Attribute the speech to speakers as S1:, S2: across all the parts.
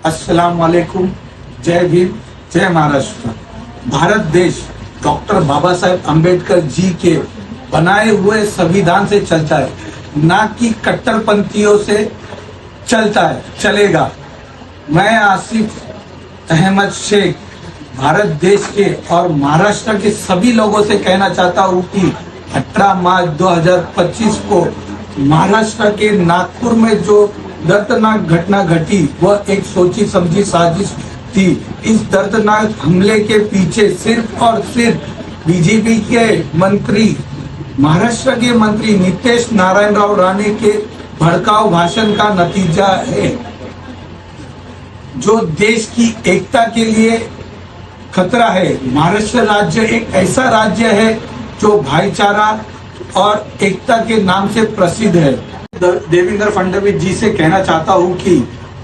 S1: अस्सलाम वालेकुम। जय भीम, जय महाराष्ट्र। भारत देश डॉक्टर बाबा साहेब अम्बेडकर जी के बनाए हुए संविधान से चलता है, ना कि कट्टरपंथियों से चलेगा। मैं आसिफ अहमद शेख भारत देश के और महाराष्ट्र के सभी लोगों से कहना चाहता हूँ कि 18 मार्च 2025 को महाराष्ट्र के नागपुर में जो दर्दनाक घटना घटी वह एक सोची समझी साजिश थी। इस दर्दनाक हमले के पीछे सिर्फ और सिर्फ बीजेपी के मंत्री, महाराष्ट्र के मंत्री नितेश नारायण राव राणे के भड़काऊ भाषण का नतीजा है, जो देश की एकता के लिए खतरा है। महाराष्ट्र राज्य एक ऐसा राज्य है जो भाईचारा और एकता के नाम से प्रसिद्ध है। देवेंद्र फडणवीस जी से कहना चाहता हूँ कि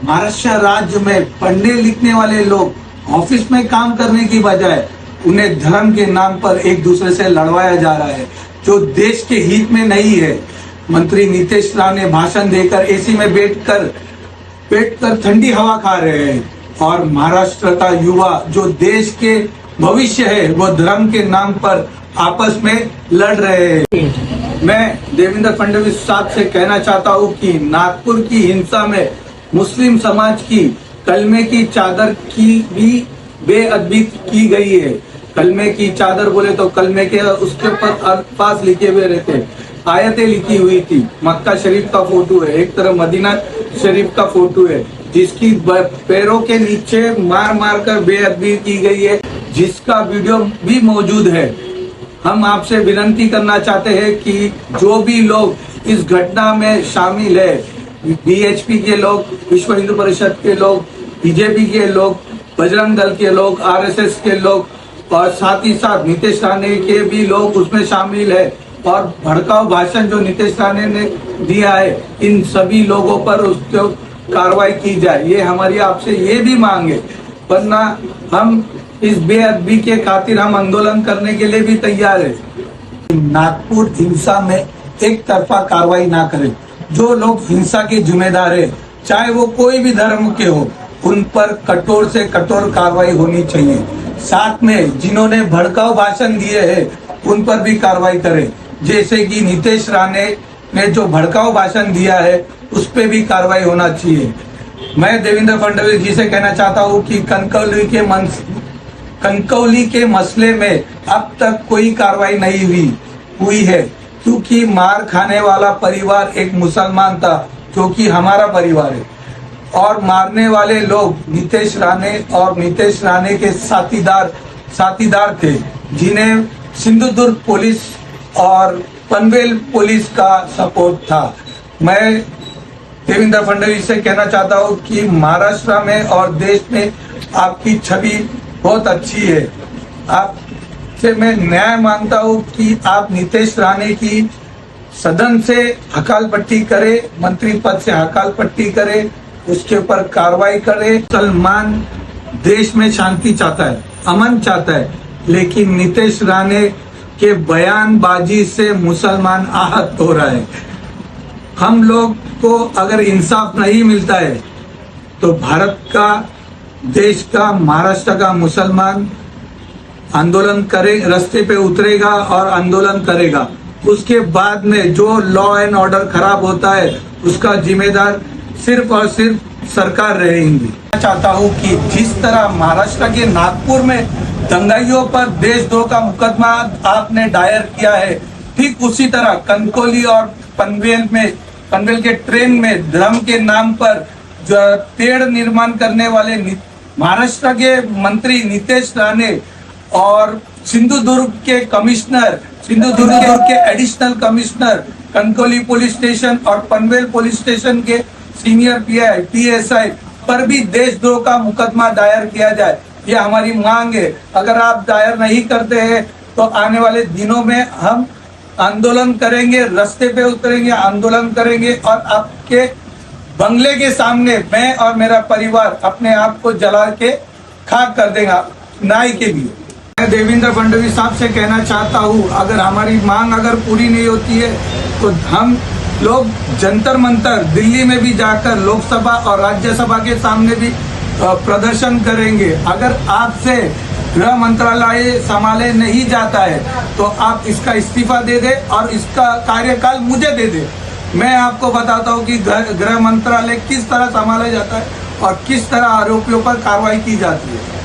S1: महाराष्ट्र राज्य में पढ़ने लिखने वाले लोग ऑफिस में काम करने की बजाय उन्हें धर्म के नाम पर एक दूसरे से लड़वाया जा रहा है, जो देश के हित में नहीं है। मंत्री नितेश राणे भाषण देकर एसी में बैठकर ठंडी हवा खा रहे हैं और महाराष्ट्र का युवा जो देश के भविष्य है वो धर्म के नाम पर आपस में लड़ रहे हैं। मैं देवेंद्र फडणवीस साहब से कहना चाहता हूँ कि नागपुर की हिंसा में मुस्लिम समाज की कलमे की चादर की भी बेअदबी की गई है। कलमे की चादर बोले तो कलमे के उसके ऊपर अल्फाज लिखे हुए रहते, आयतें लिखी हुई थी। मक्का शरीफ का फोटो है, एक तरफ मदीना शरीफ का फोटो है, जिसकी पैरों के नीचे मार मार कर बेअदबी की गई है, जिसका वीडियो भी मौजूद है। हम आपसे विनती करना चाहते हैं कि जो भी लोग इस घटना में शामिल है, बीएचपी के लोग, विश्व हिंदू परिषद के लोग, बीजेपी के लोग, बजरंग दल के लोग, आरएसएस के लोग और साथ ही साथ नितेश राणे के भी लोग उसमें शामिल है और भड़काऊ भाषण जो नितेश राणे ने दिया है, इन सभी लोगों पर उसको कार्रवाई की जाए। ये हमारी आपसे ये भी मांग है, वरना हम इस बेअदबी के खातिर हम आंदोलन करने के लिए भी तैयार है। नागपुर हिंसा में एक तरफा कार्रवाई ना करें। जो लोग हिंसा के जिम्मेदार है, चाहे वो कोई भी धर्म के हो, उन पर कठोर से कठोर कार्रवाई होनी चाहिए। साथ में जिन्होंने भड़काऊ भाषण दिए हैं उन पर भी कार्रवाई करें, जैसे कि नितेश राणे ने जो भड़काऊ भाषण दिया है उस पर भी कार्रवाई होना चाहिए। मैं देवेंद्र फडणवीस जी से कहना चाहता हूँ कि कनकौली के मसले में अब तक कोई कार्रवाई नहीं हुई है, क्योंकि मार खाने वाला परिवार एक मुसलमान था, जो कि हमारा परिवार है, और मारने वाले लोग नितेश राणे और नितेश राणे के साथीदार थे, जिन्हें सिंधुदुर्ग पुलिस और पनवेल पुलिस का सपोर्ट था। मैं देवेंद्र फडणवीस से कहना चाहता हूँ कि महाराष्ट्र में और देश में आपकी छवि बहुत अच्छी है। आपसे मैं न्याय मांगता हूँ कि आप नितेश राणे की सदन से हकालपट्टी करे, मंत्री पद से हकालपट्टी करे, उसके ऊपर कार्रवाई करे। मुसलमान देश में शांति चाहता है, अमन चाहता है, लेकिन नितेश राणे के बयानबाजी से मुसलमान आहत हो रहा है। हम लोग को अगर इंसाफ नहीं मिलता है तो भारत का, देश का, महाराष्ट्र का मुसलमान आंदोलन करे, रास्ते पे उतरेगा और आंदोलन करेगा। उसके बाद में जो लॉ एंड ऑर्डर खराब होता है उसका जिम्मेदार सिर्फ और सिर्फ सरकार रहेगी। मैं चाहता हूँ कि जिस तरह महाराष्ट्र के नागपुर में दंगाइयों पर देशद्रोह का मुकदमा आपने दायर किया है, ठीक उसी तरह कनकौली और पनवेल के ट्रेन में धर्म के नाम पर जो पेड़ निर्माण करने वाले महाराष्ट्र के मंत्री नितेश राणे और सिंधुदुर्ग के एडिशनल कमिश्नर, कनकौली पुलिस स्टेशन और पनवेल पुलिस स्टेशन के सीनियर पीएसआई पर भी देशद्रोह का मुकदमा दायर किया जाए, ये हमारी मांग है। अगर आप दायर नहीं करते हैं तो आने वाले दिनों में हम आंदोलन करेंगे, रास्ते पे उतरेंगे, आंदोलन करेंगे और आपके बंगले के सामने मैं और मेरा परिवार अपने आप को जला के खाक कर देगा न्याय के लिए। मैं देवेंद्र फडणवीस साहब से कहना चाहता हूँ, अगर हमारी मांग अगर पूरी नहीं होती है तो हम लोग जंतर मंतर दिल्ली में भी जाकर लोकसभा और राज्यसभा के सामने भी प्रदर्शन करेंगे। अगर आपसे गृह मंत्रालय संभाले नहीं जाता है तो आप इसका इस्तीफा दे दे और इसका कार्यकाल मुझे दे दे। मैं आपको बताता हूँ कि गृह मंत्रालय किस तरह संभाला जाता है और किस तरह आरोपियों पर कार्रवाई की जाती है।